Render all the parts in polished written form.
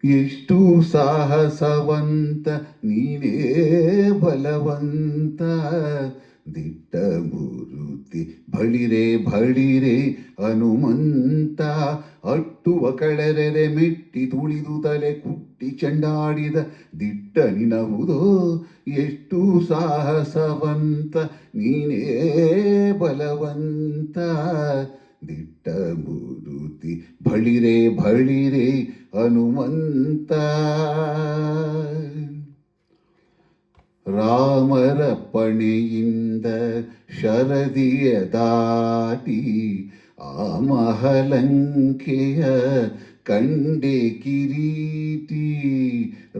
ಎಷ್ಟು ಸಾಹಸವಂತ ನೀನೇ ಬಲವಂತ ದಿಟ್ಟ ಮೂರುತಿ ಬಳಿರೆ ಬಳಿರೆ ಹನುಮಂತ ಅಟ್ಟುವ ಕಳೆರೆರೆ ಮೆಟ್ಟಿ ತುಳಿದು ತಲೆ ಕುಟ್ಟಿ ಚೆಂಡಾಡಿದ ದಿಟ್ಟ ನಿನವುದೋ ಎಷ್ಟು ಸಾಹಸವಂತ ನೀನೇ ಬಲವಂತ ದಿಟ್ಟ ಮೂರುತಿ ಬಳಿರೆ ಬಳಿರೆ ಹನುಮಂತ ರಾಮರ ಪಣೆಯಿಂದ ಶರದಿಯ ದಾಟಿ ಆ ಮಹಲಂಕೆಯ ಕಂಡೆ ಕಿರೀಟಿ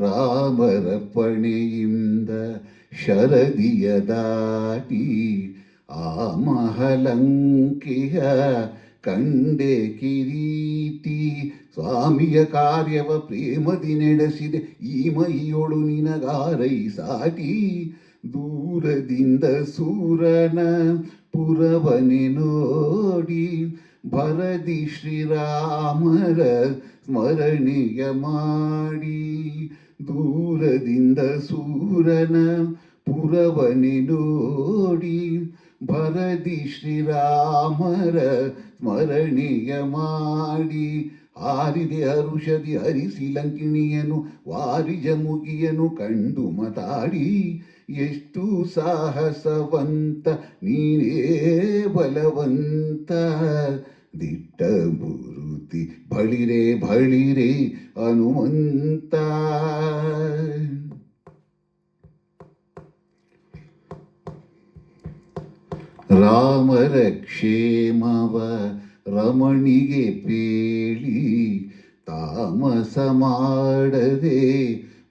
ರಾಮರ ಪಣೆಯಿಂದ ಶರದಿಯ ದಾಟಿ ಆ ಮಹಲಂಕೆಯ ಕಂಡೆ ಕಿರೀಟಿ ಸ್ವಾಮಿಯ ಕಾರ್ಯವ ಪ್ರೇಮದಿ ನಡೆಸಿದೆ ಈ ಮೈಯೊಳು ನಿನಗಾರೈ ಸಾಟಿ ದೂರದಿಂದ ಸೂರನ ಪುರವನೆ ನೋಡಿ ಭರದಿ ಶ್ರೀರಾಮರ ಸ್ಮರಣೆಯ ಮಾಡಿ ದೂರದಿಂದ ಸೂರನ ಪುರವನೆ ನೋಡಿ ಭರದಿ ಶ್ರೀರಾಮರ ಸ್ಮರಣೆಯ ಮಾಡಿ ಹಾರಿದೆ ಹರುಷದಿ ಹರಿಸಿ ಲಂಕಿಣಿಯನು ವಾರಿಜ ಮುಗಿಯನು ಕಂಡು ಮತಾಡಿ ಎಷ್ಟು ಸಾಹಸವಂತ ನೀನೇ ಬಲವಂತ ದಿಟ್ಟ ಮೂರುತಿ ಬಳಿರೆ ಬಳಿರೆ ಹನುಮಂತ ರಾಮರ ಕ್ಷೇಮವ ರಮಣಿಗೆ ಪೇಳಿ ತಾಮಸ ಮಾಡದೆ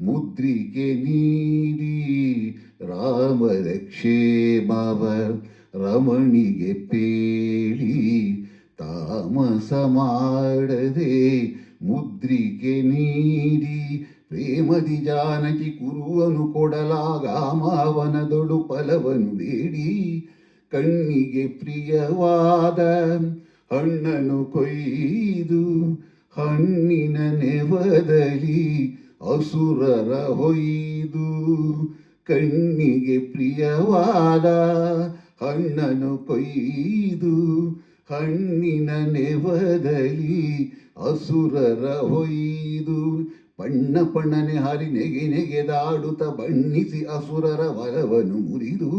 ಮುದ್ರಿಕೆ ನೀಡಿ ರಾಮರ ಕ್ಷೇಮವ ರಮಣಿಗೆ ಪೇಳಿ ತಾಮಸ ಮಾಡದೆ ಮುದ್ರಿಕೆ ನೀಡಿ ಪ್ರೇಮದಿ ಜಾನಕಿ ಕುರುವನು ಕೊಡಲಾಗಾಮವನದೊಡು ಫಲವನು ಬೇಡಿ ಕಣ್ಣಿಗೆ ಪ್ರಿಯವಾದ ಹಣ್ಣನು ಕೊಯ್ದು ಹಣ್ಣಿನ ನೆವದಲ್ಲಿ ಅಸುರರ ಹೊಯ್ದು ಕಣ್ಣಿಗೆ ಪ್ರಿಯವಾದ ಹಣ್ಣನು ಕೊಯ್ದು ಹಣ್ಣಿನ ನೆವದಲ್ಲಿ ಅಸುರರ ಹೊಯ್ದು ಪಣ್ಣ ಪಣ್ಣನೆ ಹರಿ ನೆಗೆ ನೆಗೆದಾಡುತ್ತ ಬಣ್ಣಿಸಿ ಅಸುರರ ವರವನು ಮುರಿದು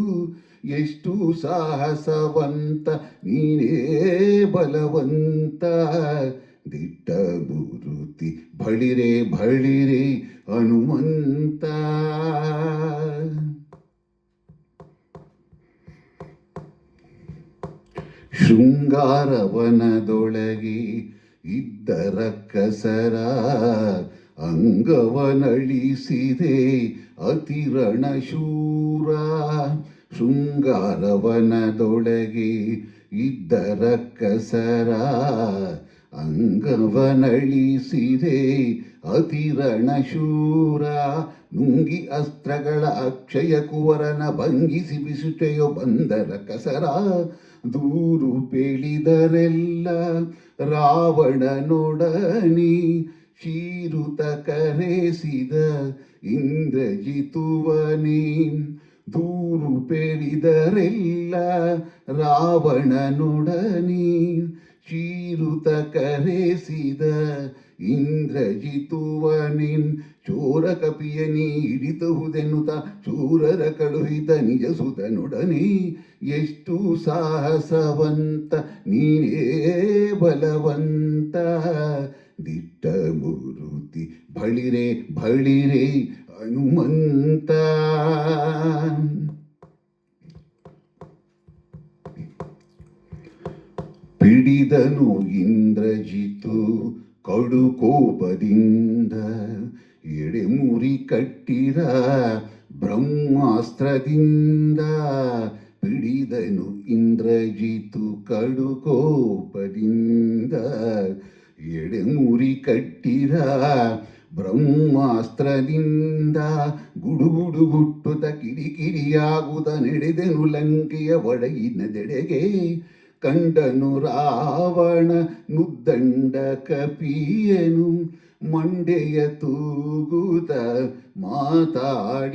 ಎಷ್ಟು ಸಾಹಸವಂತ ನೀನೇ ಬಲವಂತ ದಿಟ್ಟ ಮೂರುತಿ ಬಳಿರೆ ಬಳಿರೆ ಹನುಮಂತ ಶೃಂಗಾರವನದೊಳಗೆ ಇದ್ದ ರಕ್ಕಸರ ಅಂಗವನಳಿಸಿದೆ ಅತಿರಣ ಶೂರ ಶೃಂಗಾರವನದೊಳಗೆ ಇದ್ದ ರಕ್ಕಸರ ಅಂಗವನಳಿಸಿದೆ ಅತಿರಣ ಶೂರ ನುಂಗಿ ಅಸ್ತ್ರಗಳ ಅಕ್ಷಯ ಕುವರನ ಭಂಗಿಸಿ ಬಿಸುಟೆಯೋ ಬಂದರ ಕಸರ ದೂರು ಪೇಳಿದರೆಲ್ಲ ರಾವಣನೊಡನಿ ಶೀರುತ ಕರೆಸಿದ ಇಂದ್ರಜಿತುವನಿ ದೂರು ಪೇಳಿದರೆಲ್ಲ ರಾವಣನೊಡನಿ ಶೀರುತ ಕರೆಸಿದ ಇಂದ್ರಜಿತುವನಿ ಚೋರ ಕಪಿಯನಿ ಹಿಡಿತಹುದೆನ್ನುತ್ತ ಚೂರರ ಕಳುಹಿತ ನಿಜ ಸುತನೊಡನೆ ಎಷ್ಟು ಸಾಹಸವಂತ ನೀನೇ ಬಲವಂತ ದಿಟ್ಟ ಮೂರುತಿ ಬಳಿರೆ ಬಳಿರೆ ಹನುಮಂತ ಪಿಡಿದನು ಇಂದ್ರಜಿತು ಕಡು ಕೋಪದಿಂದ ಎಡೆಮುರಿ ಕಟ್ಟಿದ ಬ್ರಹ್ಮಾಸ್ತ್ರದಿಂದ ಪಿಡಿದನು ಇಂದ್ರಜಿತು ಕಡು ಕೋಪದಿಂದ ಎಡೆಮುರಿ ಕಟ್ಟಿದ ಬ್ರಹ್ಮಾಸ್ತ್ರದಿಂದ ಗುಡುಗುಡು ಗುಟ್ಟುತ್ತ ಕಿರಿಕಿರಿಯಾಗುತ್ತ ನಡೆದೆನು ಲಂಕೆಯ ಒಡೆಯಿನದೆಡೆಗೆ ಕಂಡನು ರಾವಣ ನುದ್ದಂಡ ಕಪಿಯನು ಮಂಡೆಯ ತೂಗುತ ಮಾತಾಡಿಸಿದನು.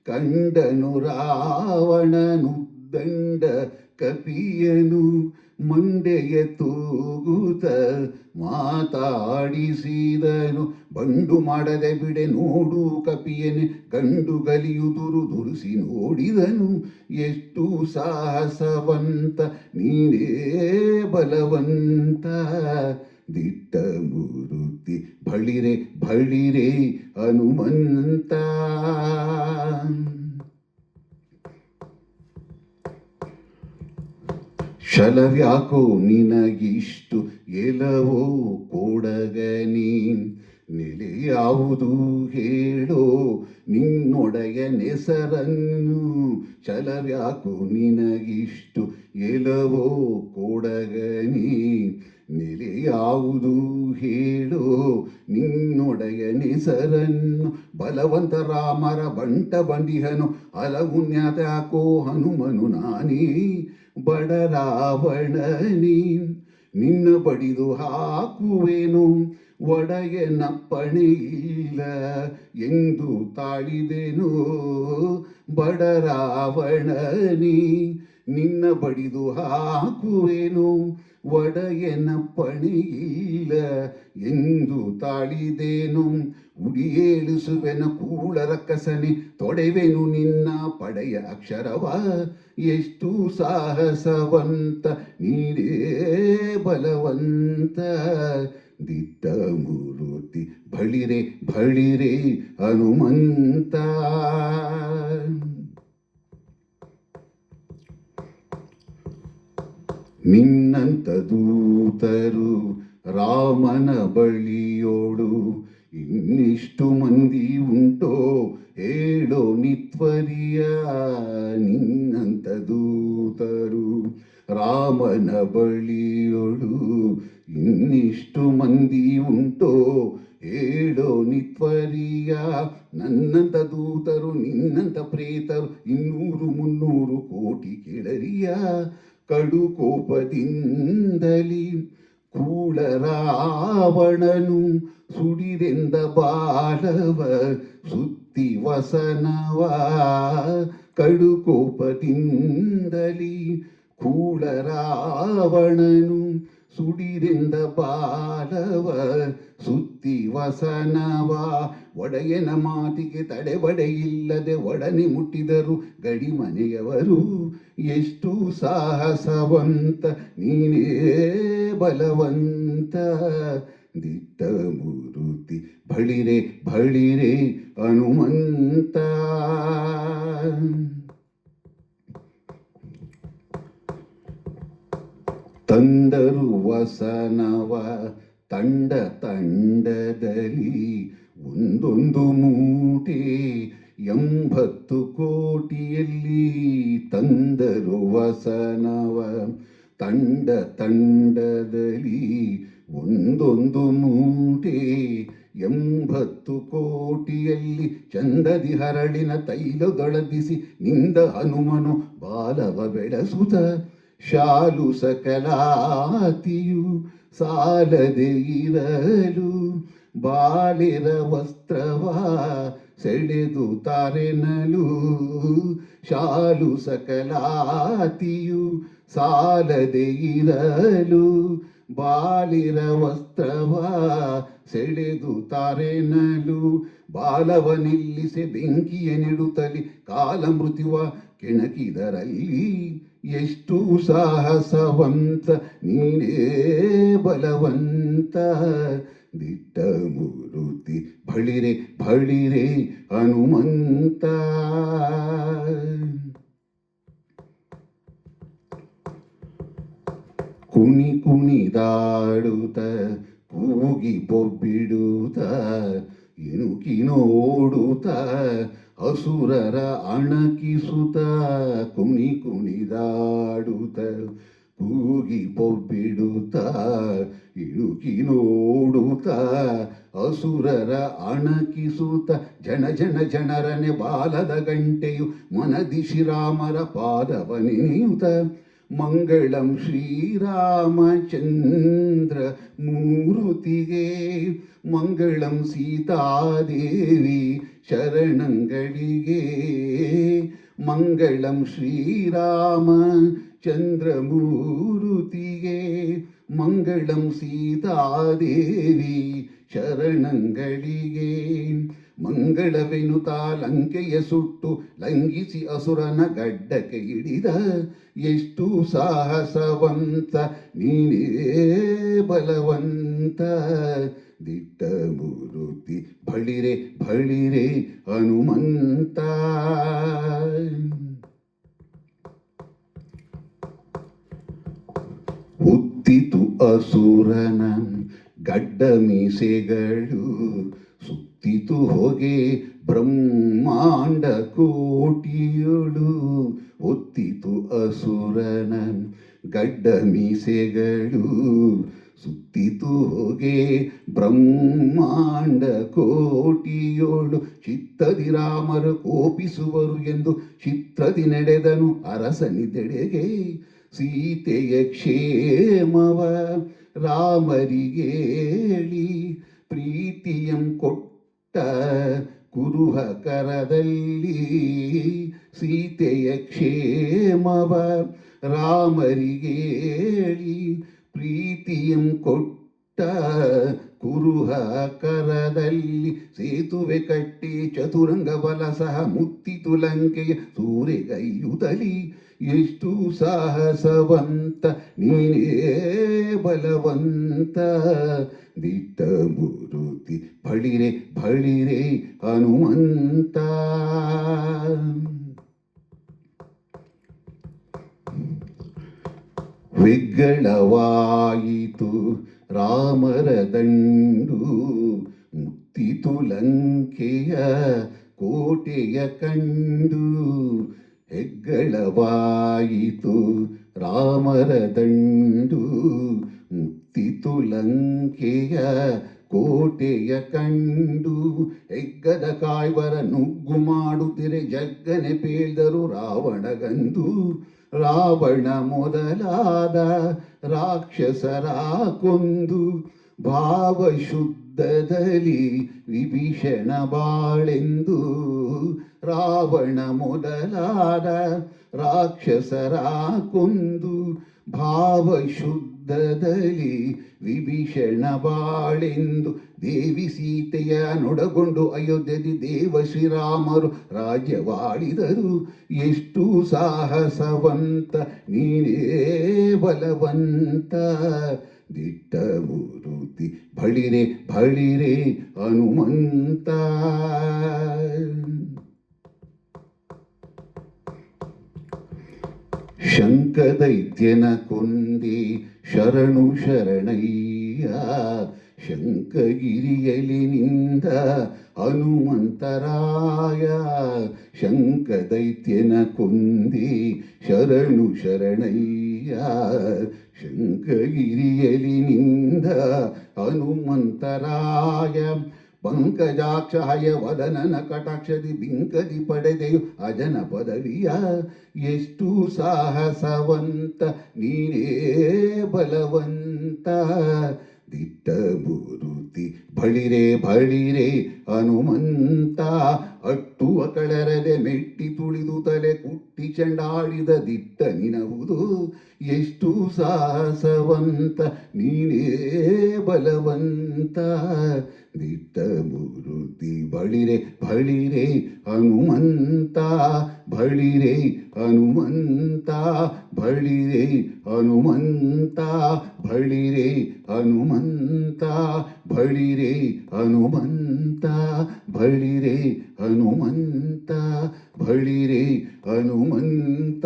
ಕಂಡನು ರಾವಣ ನುದ್ದಂಡ ಕಪಿಯನು ಮಂಡೆಯ ತೂಗುತ ಮಾತಾಡಿಸಿದನು. ಬಂಡು ಮಾಡದೆ ಬಿಡೆ ನೋಡು ಕಪಿಯನೆ ಗಂಡು ಗಲಿಯುದುರು ದುರುಸಿ ನೋಡಿದನು. ಎಷ್ಟು ಸಾಹಸವಂತ ನೀನೇ ಬಲವಂತ ದಿಟ್ಟ ಮೂರುತಿ ಬಳಿರೆ ಬಳಿರೆ ಹನುಮಂತ. ಛಲವ್ಯಾಕೋ ನಿನಗಿಷ್ಟು ಎಲವೋ ಕೊಡಗನಿ ನೆಲೆ ಯಾವುದು ಹೇಳೋ ನಿನ್ನೊಡೆಯ ನೆಸರನ್ನು. ಛಲವ್ಯಾಕೋ ನಿನಗಿಷ್ಟು ಎಲವೋ ಕೊಡಗನಿ ನೆಲೆ ಯಾವುದು ಹೇಳೋ ನಿನ್ನೊಡೆಯ ನೆಸರನ್ನು. ಬಲವಂತ ರಾಮರ ಬಂಟ ಬಂದಿಹನು ಹಲವುನ್ಯಾತ್ಯಾಕೋ ಹನುಮನು ನಾನೇ ಬಡ ರಾವಣನಿ. ನಿನ್ನ ಬಡಿದು ಹಾಕುವೆನು ಒಡೆಯನಪ್ಪಣೆ ಇಲ್ಲ ಎಂದು ತಾಳಿದೆನು ಬಡ ರಾವಣನಿ. ನಿನ್ನ ಬಡಿದು ಹಾಕುವೆನು ಒಡೆಯನಪ್ಪಣೆ ಇಲ್ಲ ಎಂದು ತಾಳಿದೆನು. ಉಡಿಯೇಳಿಸುವೆನ ಕೂಳರ ಕಸನೆ ತೊಡೆವೆನು ನಿನ್ನ ಪಡೆಯ ಅಕ್ಷರವ. ಎಷ್ಟು ಸಾಹಸವಂತ ನೀನೇ ಬಲವಂತ ದಿಟ್ಟ ಮೂರುತಿ ಬಳಿರೆ ಬಳಿರೆ ಹನುಮಂತ. ನಿನ್ನಂತ ದೂತರು ರಾಮನ ಬಳಿಯೋಡು ಇನ್ನಿಷ್ಟು ಮಂದಿ ಉಂಟೋ ಹೇಳೋ ನಿತ್ವರಿಯ. ನಿನ್ನಂತ ದೂತರು ರಾಮನ ಬಳಿಯೋಡು ಇನ್ನಿಷ್ಟು ಮಂದಿ ಉಂಟೋ ಹೇಳೋ ನಿತ್ವರಿಯ. ನನ್ನಂತ ದೂತರು ನಿನ್ನಂತ ಪ್ರೇತರು 200-300 ಕೋಟಿ ಕೆಳರಿಯ. ಕಡು ಕೋಪದಿಂದಲಿ ಕೂಳ ರಾವಣನು ಸುಡಿದೆಂದ ಬಾಲವ ಸುತ್ತಿ ವಸನವ. ಕಡು ಕೋಪದಿಂದಲಿ ಕೂಳ ರಾವಣನು ಸುಡಿದೆಂದ ಬಾಲವ ಸುತ್ತಿ ವಸನವ. ಒಡೆಯನ ಮಾತಿಗೆ ತಡೆಬಡೆಯಿಲ್ಲದೆ ಒಡನೆ ಮುಟ್ಟಿದರು ಗಡಿ ಮನೆಯವರು. ಎಷ್ಟು ಸಾಹಸವಂತ ನೀನೇ ಬಲವಂತ ದಿಟ್ಟ ಮೂರುತಿ ಬಳಿರೆ ಬಳಿರೆ ಹನುಮಂತ. ತಂದರು ವಸನವ ತಂಡ ತಂಡದಲ್ಲಿ ಒಂದೊಂದು ಮೂಟೆ 80 ಕೋಟಿಯಲ್ಲಿ. ತಂದರು ವಸನವ ತಂಡ ತಂಡದಲ್ಲಿ ಒಂದೊಂದು ಮೂಟೆ 80 ಕೋಟಿಯಲ್ಲಿ. ಚಂದದಿ ಹರಳಿನ ತೈಲದೊಳದಿಸಿ ನಿಂದ ಹನುಮನು ಬಾಲವ ಬೆಳೆಸುತ್ತ. ಶಾಲು ಸಕಲಾತಿಯು ಸಾಲದೆ ಇರಲು ಬಾಲಿರ ವಸ್ತ್ರವ ಸೆಳೆದು ತಾರೆನಲು. ಶಾಲು ಸಕಲಾತಿಯು ಸಾಲದೆ ಇರಲು ಬಾಲಿರ ವಸ್ತ್ರವ ಸೆಳೆದು ತಾರೆನಲು. ಬಾಲವ ನಿಲ್ಲಿಸಿ ಬೆಂಕಿಯ ನೆಡುತ್ತಲಿ ಕಾಲ ಮೃತ್ಯುವ ಕೆಣಕಿದರಲ್ಲಿ. ಎಷ್ಟು ಸಾಹಸವಂತ ನೀನೇ ಬಲವಂತ ದಿಟ್ಟ ಮೂರುತಿ ಬಳಿರೆ ಬಳಿರೆ ಹನುಮಂತ. ಕುಣಿ ಕುಣಿದಾಡುತ್ತ ಕೂಗಿ ಬೊಬ್ಬಿಡುತ್ತ ಇಣುಕಿ ನೋಡುತ್ತ ಅಸುರರ ಅಣಕಿಸುತ್ತ. ಕುಣಿ ಕುಣಿದಾಡುತ್ತ ಕೂಗಿ ಬೊಬ್ಬಿಡುತ್ತ ಇಣುಕಿ ನೋಡುತ್ತ ಅಸುರರ ಅಣಕಿಸುತ್ತ. ಜನ ಜನ ಜನರನೆ ಬಾಲದ ಗಂಟೆಯು ಮನದಿ ಶ್ರೀರಾಮರ ಪಾದವ ನೆನೆಯುತ್ತ. ಮಂಗಳಂ ಶ್ರೀರಾಮಚಂದ್ರ ಮೂರುತಿಗೆ ಮಂಗಳಂ ಸೀತಾದೇವಿ ಶರಣಂಗಳಿಗೆ ಮಂಗಳಂ ಶ್ರೀರಾಮ ಚಂದ್ರಮೂರುತಿಗೆ ಮಂಗಳಂ ಸೀತಾದೇವಿ ಶರಣಂಗಳಿಗೆ ಮಂಗಳವೆನುತ ಲಂಕೆಯ ಸುಟ್ಟು ಲಂಘಿಸಿ ಅಸುರನ ಗಡ್ಡಕ್ಕೆ ಹಿಡಿದ ಎಷ್ಟು ಸಾಹಸವಂತ ನೀನೇ ಬಲವಂತ ದಿಟ್ಟ ಮೂರುತಿ ಬಳಿರೆ ಬಳಿರೆ ಹನುಮಂತ. ಹುತ್ತಿತು ಅಸುರನ ಗಡ್ಡ ಮೀಸೆಗಳು ಸುತ್ತಿತು ಹೊಗೆ ಬ್ರಹ್ಮಾಂಡ ಕೋಟಿಯೊಳು ಹೊತ್ತಿತು ಅಸುರನ ಗಡ್ಡ ಮೀಸೆಗಳು ಸುತ್ತಿತು ಹೊಗೆ ಬ್ರಹ್ಮಾಂಡ ಕೋಟಿಯೋಳು ಚಿತ್ತದಿ ರಾಮರು ಕೋಪಿಸುವರು ಎಂದು ಚಿತ್ರದಿ ನಡೆದನು ಅರಸನಿದೆಡೆಗೆ ಸೀತೆಯ ಕ್ಷೇಮವ ರಾಮರಿಗೇಳಿ ಪ್ರೀತಿಯಂ ಕೊಟ್ಟ ಕುರುಹ ಕರದಲ್ಲಿ ಸೀತೆಯ ಕ್ಷೇಮವ ರಾಮರಿಗೇಳಿ ಪ್ರೀತಿಯಂ ಕೊಟ್ಟ ಕುರುಹ ಕರದಲ್ಲಿ ಸೇತುವೆ ಕಟ್ಟಿ ಚತುರಂಗ ಬಲ ಸಹ ಮುತ್ತಿತು ಲಂಕೆಯ ಸೂರೆಗೈಯುತ್ತಲಿ ಎಷ್ಟು ಸಾಹಸವಂತ ನೀನೇ ಬಲವಂತ ದಿಟ್ಟ ಮೂರುತಿ ಬಳಿರೆ ಬಳಿರೆ ಹನುಮಂತ. ವಿಗ್ಗಳವಾಯಿತು ರಾಮರ ದಂಡು ಮುತ್ತಿತು ಲಂಕೆಯ ಕೋಟೆಯ ಕಂಡು ಹೆಗ್ಗಳವಾಯಿತು ರಾಮರ ದಂಡು ಮುತ್ತಿತು ಲಂಕೆಯ ಕೋಟೆಯ ಕಂಡು ಹೆಗ್ಗದ ಕಾಯ್ವರ ನುಗ್ಗು ಮಾಡುತ್ತಿರೆ ಜಗ್ಗನೆ ಪೇಳ್ದರು ರಾವಣಗಂದು ರಾವಣ ಮೊದಲಾದ ರಾಕ್ಷಸರ ಕೊಂದು ಭಾವಶುದ್ಧದಲ್ಲಿ ವಿಭೀಷಣ ಬಾಳೆಂದು ರಾವಣ ಮೊದಲಾದ ರಾಕ್ಷಸರ ಕೊಂದು ಭಾವಶುದ್ಧದಲ್ಲಿ ವಿಭೀಷಣ ಬಾಳೆಂದು ದೇವಿ ಸೀತೆಯ ನೊಡಗೊಂಡು ಅಯೋಧ್ಯೆದಿ ದೇವ ಶ್ರೀರಾಮರು ರಾಜ್ಯವಾಳಿದರು ಎಷ್ಟು ಸಾಹಸವಂತ ನೀನೇ ಬಲವಂತ ದಿಟ್ಟ ಮೂರುತಿ ಬಳಿರೆ ಬಳಿರೆ ಹನುಮಂತ. ಶಂಕದೈತ್ಯನ ಕೊಂದಿ ಶರಣು ಶರಣಯ್ಯ ಶಂಕಗಿರಿಯಲಿ ನಿಂದ ಹನುಮಂತರಾಯ ಶಂಕದೈತ್ಯನ ಕೊಂದಿ ಶರಣು ಶರಣಯ್ಯ ಶಂಕಗಿರಿಯಲಿ ನಿಂದ ಹನುಮಂತರಾಯ ಪಂಕಜಾಕ್ಷಾಯ ವದನನ ಕಟಾಕ್ಷದಿ ಬಿಂಕದಿ ಪಡೆದೆಯು ಅಜನ ಪದವಿಯ ಎಷ್ಟು ಸಾಹಸವಂತ ನೀನೇ ಬಲವಂತ ದಿಟ್ಟ ಮೂರುತಿ ಬಳಿರೆ ಬಳಿರೆ ಹನುಮಂತ ಅಟ್ಟುವ ಕಳರದೆ ಮೆಟ್ಟಿ ತುಳಿದು ತಲೆ ಕುಟ್ಟಿ ಚೆಂಡಾಡಿದ ದಿಟ್ಟ ನಿನವುದು ಎಷ್ಟು ಸಾಹಸವಂತ ನೀನೇ ಬಲವಂತ ದಿಟ್ಟ ಮೂರುತಿ ಬಳಿರೆ ಬಳಿರೆ ಹನುಮಂತ ಬಳಿರೆ ಹನುಮಂತ ಬಳಿರೆ ಹನುಮಂತ ಬಳಿರೆ ಹನುಮಂತ ಬಳಿರೆ ಹನುಮಂತ ಬಳಿರೆ ಹನುಮಂತ ಬಳಿರೆ ಹನುಮಂತ.